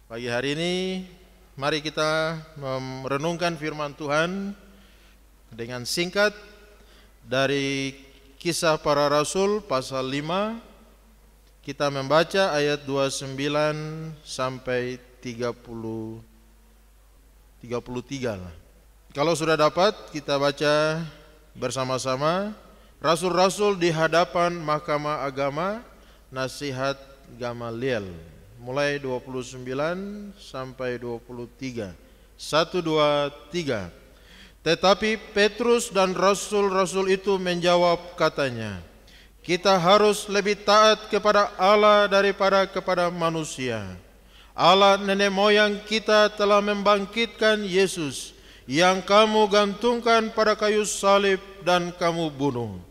Pagi hari ini mari kita merenungkan firman Tuhan dengan singkat dari Kisah Para Rasul pasal 5. Kita membaca ayat 29 sampai 33 lah. Kalau sudah dapat kita baca bersama-sama. Rasul-rasul di hadapan Mahkamah Agama, nasihat Gamaliel. Mulai 29 sampai 23. 1, 2, 3. Tetapi Petrus dan rasul-rasul itu menjawab katanya, kita harus lebih taat kepada Allah daripada kepada manusia. Allah nenek moyang kita telah membangkitkan Yesus yang kamu gantungkan pada kayu salib dan kamu bunuh.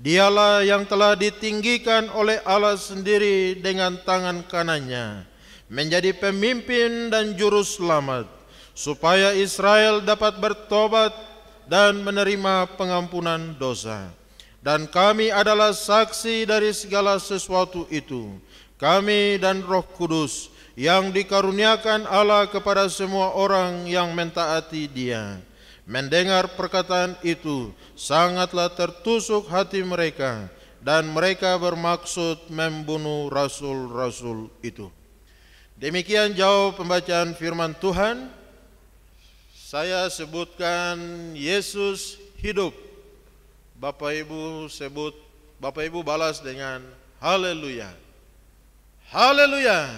Dialah yang telah ditinggikan oleh Allah sendiri dengan tangan kanannya, menjadi pemimpin dan juru selamat, supaya Israel dapat bertobat dan menerima pengampunan dosa. Dan kami adalah saksi dari segala sesuatu itu, kami dan Roh Kudus, yang dikaruniakan Allah kepada semua orang yang mentaati Dia. Mendengar perkataan itu, sangatlah tertusuk hati mereka, dan mereka bermaksud membunuh rasul-rasul itu. Demikian jauh pembacaan firman Tuhan. Saya sebutkan Yesus hidup. Bapak Ibu balas dengan haleluya. Haleluya.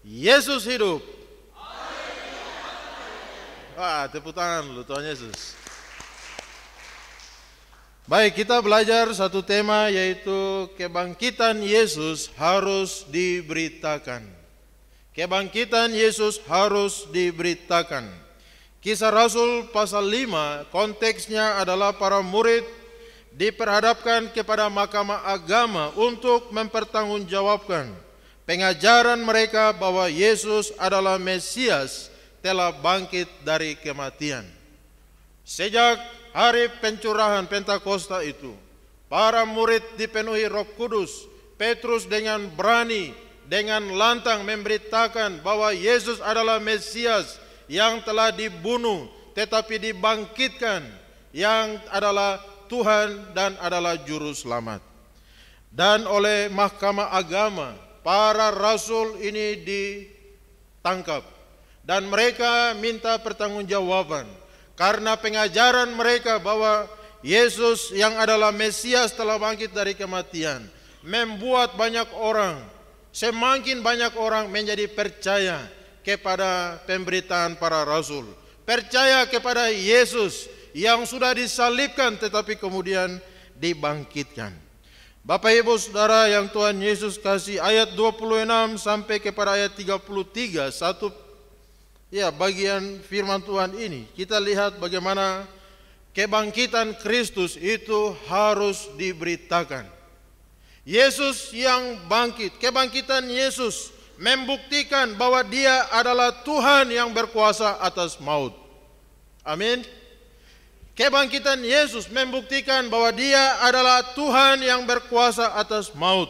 Yesus hidup. Tepuk tangan dulu, Tuhan Yesus. Baik, kita belajar satu tema, yaitu kebangkitan Yesus harus diberitakan. Kebangkitan Yesus harus diberitakan. Kisah Rasul pasal 5, konteksnya adalah para murid diperhadapkan kepada Mahkamah Agama untuk mempertanggungjawabkan pengajaran mereka bahwa Yesus adalah Mesias, telah bangkit dari kematian. Sejak hari pencurahan Pentakosta itu, para murid dipenuhi Roh Kudus. Petrus dengan berani, dengan lantang memberitakan bahwa Yesus adalah Mesias yang telah dibunuh tetapi dibangkitkan, yang adalah Tuhan dan adalah Juru Selamat. Dan oleh Mahkamah Agama, para rasul ini ditangkap dan mereka minta pertanggungjawaban karena pengajaran mereka bahwa Yesus yang adalah Mesias telah bangkit dari kematian membuat semakin banyak orang menjadi percaya kepada pemberitaan para rasul, percaya kepada Yesus yang sudah disalibkan tetapi kemudian dibangkitkan. Bapak Ibu Saudara yang Tuhan Yesus kasih, ayat 26 sampai kepada ayat 33, bagian firman Tuhan ini kita lihat bagaimana kebangkitan Kristus itu harus diberitakan. Yesus yang bangkit, kebangkitan Yesus membuktikan bahwa Dia adalah Tuhan yang berkuasa atas maut. Amin. Kebangkitan Yesus membuktikan bahwa Dia adalah Tuhan yang berkuasa atas maut,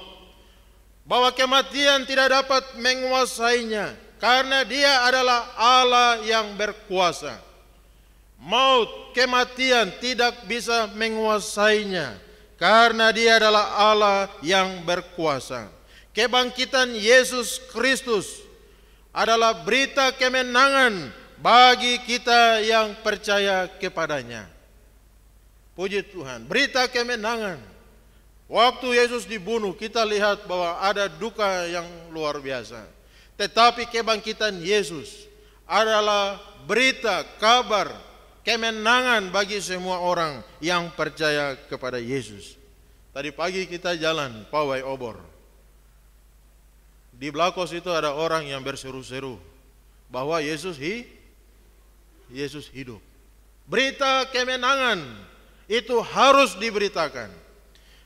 bahwa kematian tidak dapat menguasainya karena Dia adalah Allah yang berkuasa. Maut, kematian tidak bisa menguasainya karena Dia adalah Allah yang berkuasa. Kebangkitan Yesus Kristus adalah berita kemenangan bagi kita yang percaya kepadanya. Puji Tuhan, berita kemenangan. Waktu Yesus dibunuh, kita lihat bahwa ada duka yang luar biasa. Tetapi kebangkitan Yesus adalah berita, kabar, kemenangan bagi semua orang yang percaya kepada Yesus. Tadi pagi kita jalan pawai obor. Di Blakos itu ada orang yang berseru-seru bahwa Yesus hidup. Berita kemenangan itu harus diberitakan.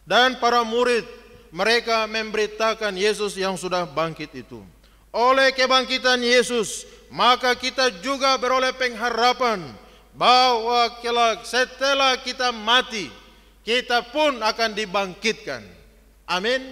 Dan para murid, mereka memberitakan Yesus yang sudah bangkit itu. Oleh kebangkitan Yesus, maka kita juga beroleh pengharapan bahwa setelah kita mati, kita pun akan dibangkitkan. Amin.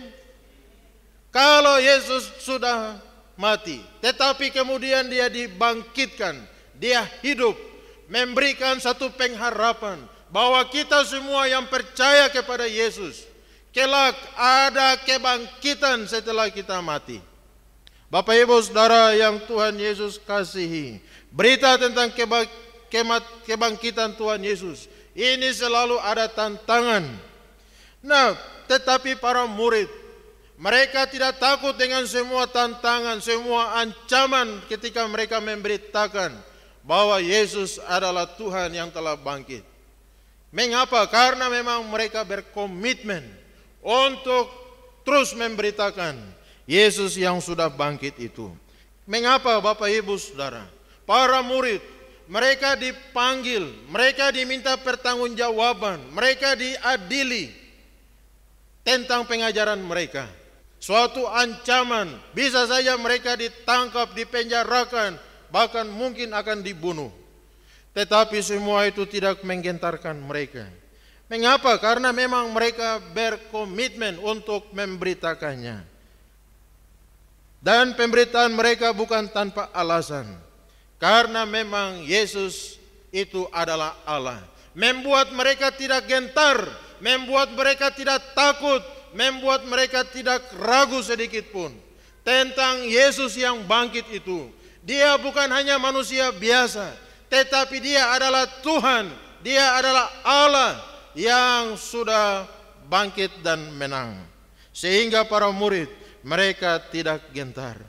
Kalau Kalau Yesus sudah mati, tetapi kemudian dia dibangkitkan, dia hidup, memberikan satu pengharapan bahwa kita semua yang percaya kepada Yesus, kelak ada kebangkitan setelah kita mati. Bapak Ibu Saudara yang Tuhan Yesus kasihi, berita tentang kebangkitan Tuhan Yesus ini selalu ada tantangan. Nah, tetapi para murid, mereka tidak takut dengan semua tantangan, semua ancaman ketika mereka memberitakan bahwa Yesus adalah Tuhan yang telah bangkit. Mengapa? Karena memang mereka berkomitmen untuk terus memberitakan Yesus yang sudah bangkit itu. Mengapa Bapak Ibu Saudara? Para murid, mereka dipanggil, mereka diminta pertanggungjawaban, mereka diadili tentang pengajaran mereka. Suatu ancaman, bisa saja mereka ditangkap, dipenjarakan, bahkan mungkin akan dibunuh. Tetapi semua itu tidak menggentarkan mereka. Mengapa? Karena memang mereka berkomitmen untuk memberitakannya. Dan pemberitaan mereka bukan tanpa alasan. Karena memang Yesus itu adalah Allah. Membuat mereka tidak gentar, membuat mereka tidak takut, membuat mereka tidak ragu sedikit pun tentang Yesus yang bangkit itu. Dia bukan hanya manusia biasa, tetapi dia adalah Tuhan, dia adalah Allah yang sudah bangkit dan menang. Sehingga para murid, mereka tidak gentar.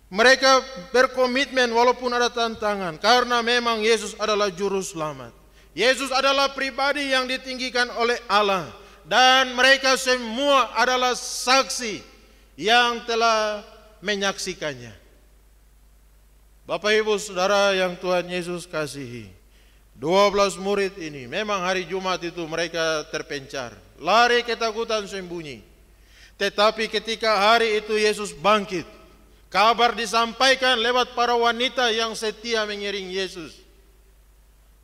Mereka berkomitmen walaupun ada tantangan, karena memang Yesus adalah juru selamat. Yesus adalah pribadi yang ditinggikan oleh Allah, dan mereka semua adalah saksi yang telah menyaksikannya. Bapak Ibu Saudara yang Tuhan Yesus kasihi, 12 murid ini memang hari Jumat itu mereka terpencar, lari ketakutan sembunyi. Tetapi ketika hari itu Yesus bangkit, kabar disampaikan lewat para wanita yang setia mengiring Yesus.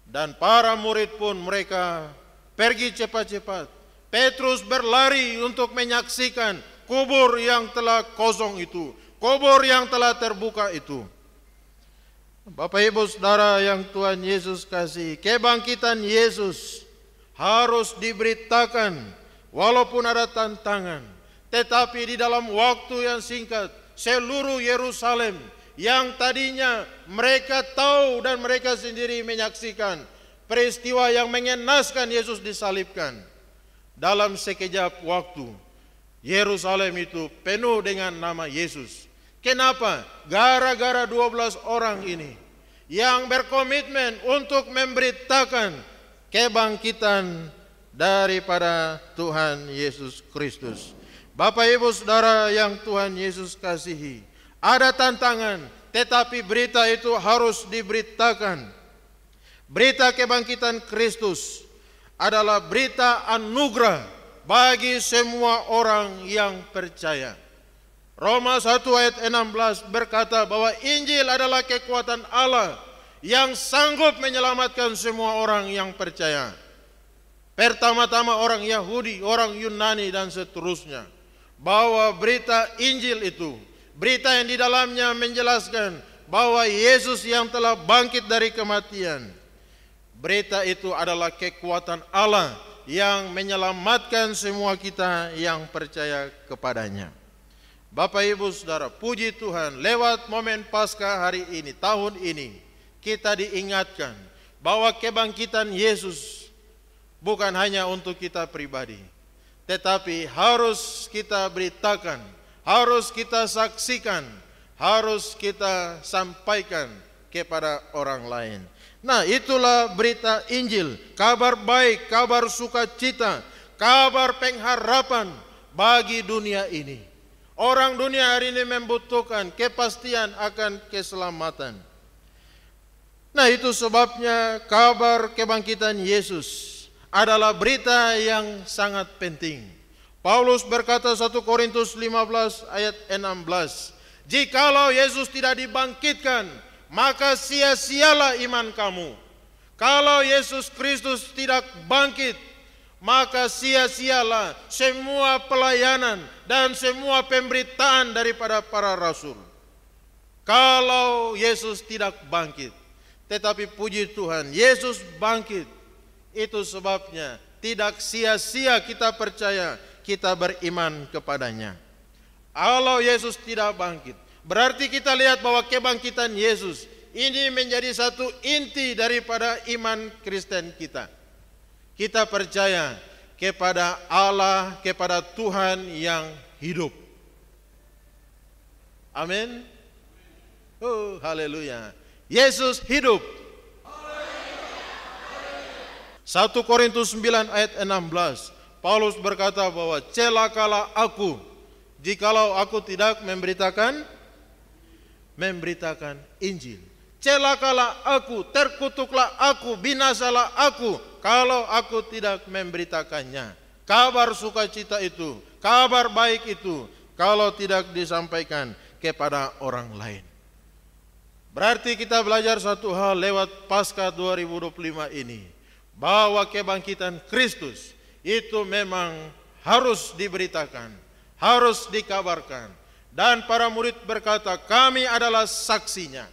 Dan para murid pun mereka pergi cepat-cepat. Petrus berlari untuk menyaksikan kubur yang telah kosong itu, kubur yang telah terbuka itu. Bapak Ibu Saudara yang Tuhan Yesus kasih, kebangkitan Yesus harus diberitakan walaupun ada tantangan. Tetapi di dalam waktu yang singkat, seluruh Yerusalem yang tadinya mereka tahu dan mereka sendiri menyaksikan peristiwa yang mengenaskan Yesus disalibkan, dalam sekejap waktu Yerusalem itu penuh dengan nama Yesus. Kenapa? Gara-gara 12 orang ini yang berkomitmen untuk memberitakan kebangkitan daripada Tuhan Yesus Kristus. Bapak Ibu Saudara yang Tuhan Yesus kasihi, ada tantangan, tetapi berita itu harus diberitakan. Berita kebangkitan Kristus adalah berita anugerah bagi semua orang yang percaya. Roma 1 ayat 16 berkata bahwa Injil adalah kekuatan Allah yang sanggup menyelamatkan semua orang yang percaya. Pertama-tama orang Yahudi, orang Yunani dan seterusnya. Bahwa berita Injil itu, berita yang di dalamnya menjelaskan bahwa Yesus yang telah bangkit dari kematian. Berita itu adalah kekuatan Allah yang menyelamatkan semua kita yang percaya kepadanya. Bapak Ibu Saudara, puji Tuhan, lewat momen Paskah hari ini, tahun ini, kita diingatkan bahwa kebangkitan Yesus bukan hanya untuk kita pribadi, tetapi harus kita beritakan, harus kita saksikan, harus kita sampaikan kepada orang lain. Nah, itulah berita Injil, kabar baik, kabar sukacita, kabar pengharapan bagi dunia ini. Orang dunia hari ini membutuhkan kepastian akan keselamatan. Nah, itu sebabnya kabar kebangkitan Yesus adalah berita yang sangat penting. Paulus berkata 1 Korintus 15 ayat 16, jikalau Yesus tidak dibangkitkan, maka sia-sialah iman kamu. Kalau Yesus Kristus tidak bangkit, maka sia-sialah semua pelayanan dan semua pemberitaan daripada para rasul. Kalau Yesus tidak bangkit, tetapi puji Tuhan, Yesus bangkit. Itu sebabnya tidak sia-sia kita percaya, kita beriman kepadanya. Kalau Yesus tidak bangkit, berarti kita lihat bahwa kebangkitan Yesus ini menjadi satu inti daripada iman Kristen kita. Kita percaya kepada Allah, kepada Tuhan yang hidup. Amin. Oh, haleluya. Yesus hidup. 1 Korintus 9 ayat 16. Paulus berkata bahwa celakalah aku jikalau aku tidak memberitakan Injil. Celakalah aku, terkutuklah aku, binasalah aku kalau aku tidak memberitakannya. Kabar sukacita itu, kabar baik itu, kalau tidak disampaikan kepada orang lain. Berarti kita belajar satu hal lewat Paskah 2025 ini, bahwa kebangkitan Kristus itu memang harus diberitakan, harus dikabarkan. Dan para murid berkata, kami adalah saksinya.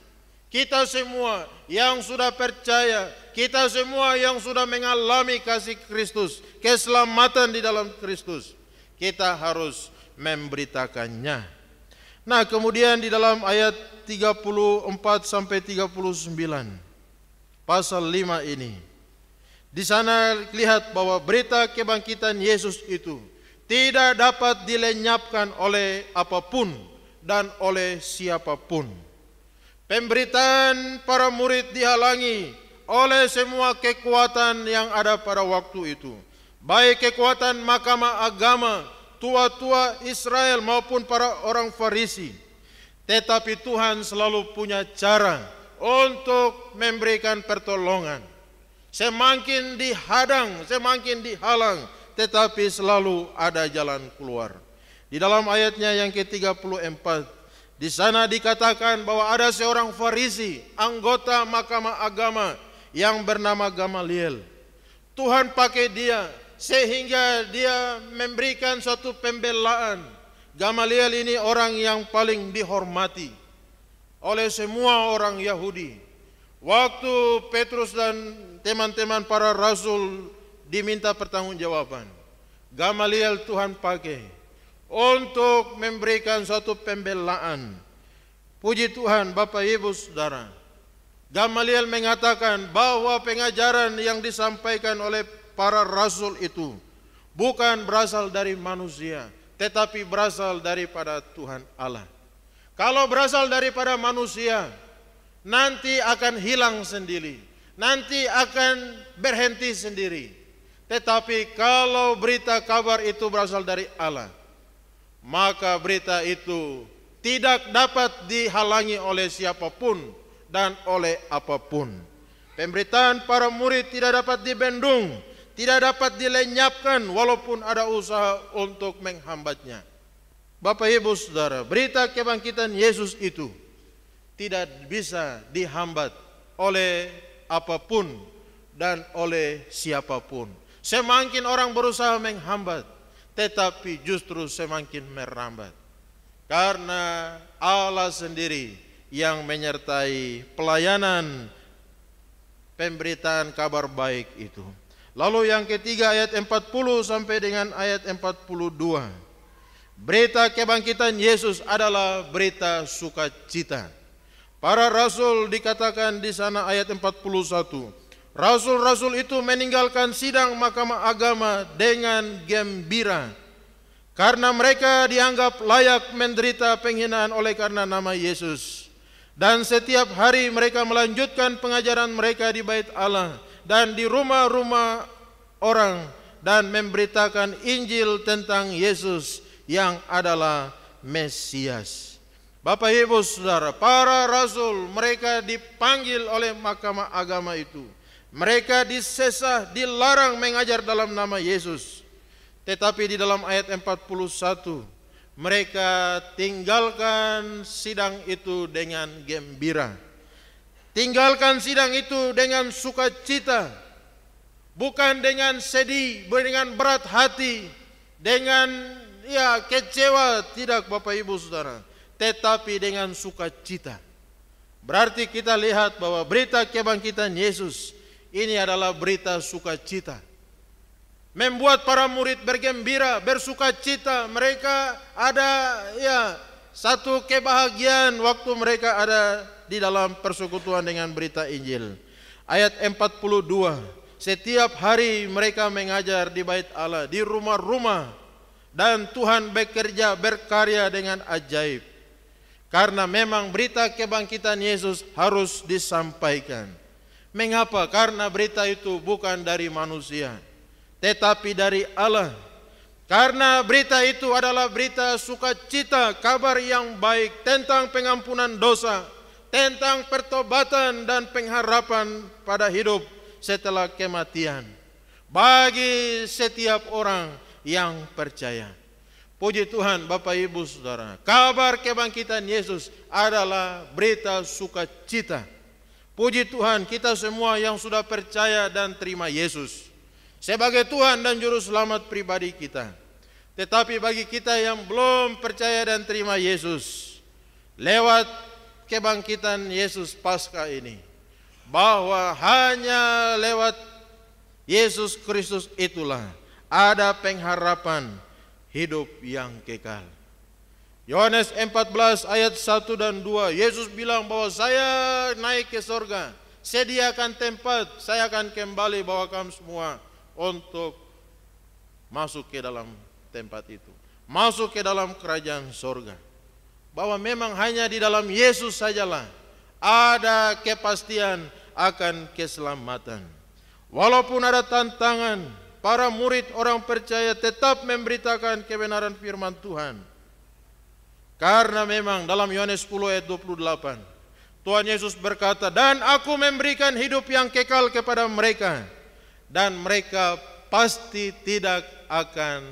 Kita semua yang sudah percaya, kita semua yang sudah mengalami kasih Kristus, keselamatan di dalam Kristus, kita harus memberitakannya. Nah, kemudian di dalam ayat 34 sampai 39 pasal 5 ini, di sana lihat bahwa berita kebangkitan Yesus itu tidak dapat dilenyapkan oleh apapun dan oleh siapapun. Pemberitaan para murid dihalangi oleh semua kekuatan yang ada pada waktu itu, baik kekuatan mahkamah agama, tua-tua Israel maupun para orang Farisi. Tetapi Tuhan selalu punya cara untuk memberikan pertolongan. Semakin dihadang, semakin dihalang, tetapi selalu ada jalan keluar. Di dalam ayatnya yang ke-34, di sana dikatakan bahwa ada seorang Farisi, anggota mahkamah agama yang bernama Gamaliel. Tuhan pakai dia sehingga dia memberikan suatu pembelaan. Gamaliel ini orang yang paling dihormati oleh semua orang Yahudi. Waktu Petrus dan teman-teman para rasul diminta pertanggungjawaban, Gamaliel Tuhan pakai untuk memberikan suatu pembelaan. Puji Tuhan, Bapak Ibu Saudara, Gamaliel mengatakan bahwa pengajaran yang disampaikan oleh para rasul itu bukan berasal dari manusia, tetapi berasal daripada Tuhan Allah. Kalau berasal daripada manusia, nanti akan hilang sendiri, nanti akan berhenti sendiri. Tetapi kalau berita kabar itu berasal dari Allah, maka berita itu tidak dapat dihalangi oleh siapapun dan oleh apapun. Pemberitaan para murid tidak dapat dibendung, tidak dapat dilenyapkan walaupun ada usaha untuk menghambatnya. Bapak Ibu Saudara, berita kebangkitan Yesus itu tidak bisa dihambat oleh apapun dan oleh siapapun. Semakin orang berusaha menghambat, tetapi justru semakin merambat. Karena Allah sendiri yang menyertai pelayanan pemberitaan kabar baik itu. Lalu yang ketiga ayat 40 sampai dengan ayat 42. Berita kebangkitan Yesus adalah berita sukacita. Para rasul dikatakan di sana ayat 41. Rasul-rasul itu meninggalkan sidang mahkamah agama dengan gembira, karena mereka dianggap layak menderita penghinaan oleh karena nama Yesus. Dan setiap hari mereka melanjutkan pengajaran mereka di bait Allah dan di rumah-rumah orang, dan memberitakan Injil tentang Yesus yang adalah Mesias. Bapak Ibu Saudara, para rasul mereka dipanggil oleh mahkamah agama itu. Mereka disesah, dilarang mengajar dalam nama Yesus. Tetapi di dalam ayat 41, mereka tinggalkan sidang itu dengan gembira. Tinggalkan sidang itu dengan sukacita. bukan dengan sedih, dengan berat hati, dengan kecewa, tidak Bapak Ibu Saudara, tetapi dengan sukacita. Berarti kita lihat bahwa berita kebangkitan Yesus ini adalah berita sukacita. Membuat para murid bergembira, bersukacita. Mereka ada satu kebahagiaan waktu mereka ada di dalam persekutuan dengan berita Injil. Ayat 42, setiap hari mereka mengajar di bait Allah, di rumah-rumah, dan Tuhan bekerja berkarya dengan ajaib. Karena memang berita kebangkitan Yesus harus disampaikan. Mengapa? Karena berita itu bukan dari manusia, tetapi dari Allah. Karena berita itu adalah berita sukacita, kabar yang baik tentang pengampunan dosa, tentang pertobatan dan pengharapan pada hidup setelah kematian bagi setiap orang yang percaya. Puji Tuhan Bapak Ibu Saudara, kabar kebangkitan Yesus adalah berita sukacita. Puji Tuhan, kita semua yang sudah percaya dan terima Yesus sebagai Tuhan dan Juru Selamat pribadi kita. Tetapi bagi kita yang belum percaya dan terima Yesus, lewat kebangkitan Yesus Paskah ini, bahwa hanya lewat Yesus Kristus itulah ada pengharapan hidup yang kekal. Yohanes 14 ayat 1 dan 2, Yesus bilang bahwa saya naik ke sorga, sediakan tempat, saya akan kembali bawa kamu semua untuk masuk ke dalam tempat itu, masuk ke dalam kerajaan sorga. Bahwa memang hanya di dalam Yesus sajalah ada kepastian akan keselamatan. Walaupun ada tantangan, para murid orang percaya tetap memberitakan kebenaran firman Tuhan. Karena memang dalam Yohanes 10 ayat 28, Tuhan Yesus berkata, dan aku memberikan hidup yang kekal kepada mereka, dan mereka pasti tidak akan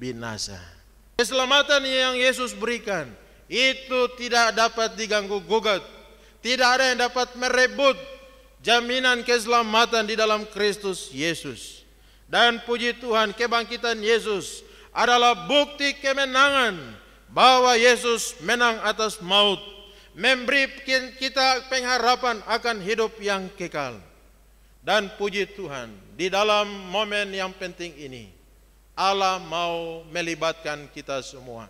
binasa. Keselamatan yang Yesus berikan itu tidak dapat diganggu gugat. Tidak ada yang dapat merebut jaminan keselamatan di dalam Kristus Yesus. Dan puji Tuhan, kebangkitan Yesus adalah bukti kemenangan bahwa Yesus menang atas maut, memberi kita pengharapan akan hidup yang kekal. Dan puji Tuhan, di dalam momen yang penting ini, Allah mau melibatkan kita semua.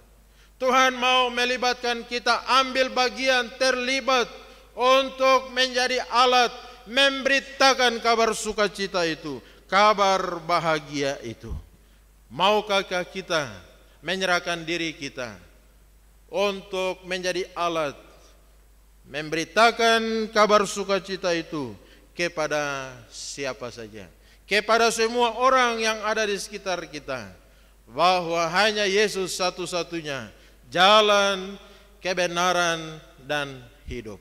Tuhan mau melibatkan kita, ambil bagian, terlibat untuk menjadi alat memberitakan kabar sukacita itu, kabar bahagia itu. Maukah kita menyerahkan diri kita untuk menjadi alat memberitakan kabar sukacita itu kepada siapa saja, kepada semua orang yang ada di sekitar kita, bahwa hanya Yesus satu-satunya jalan, kebenaran, dan hidup.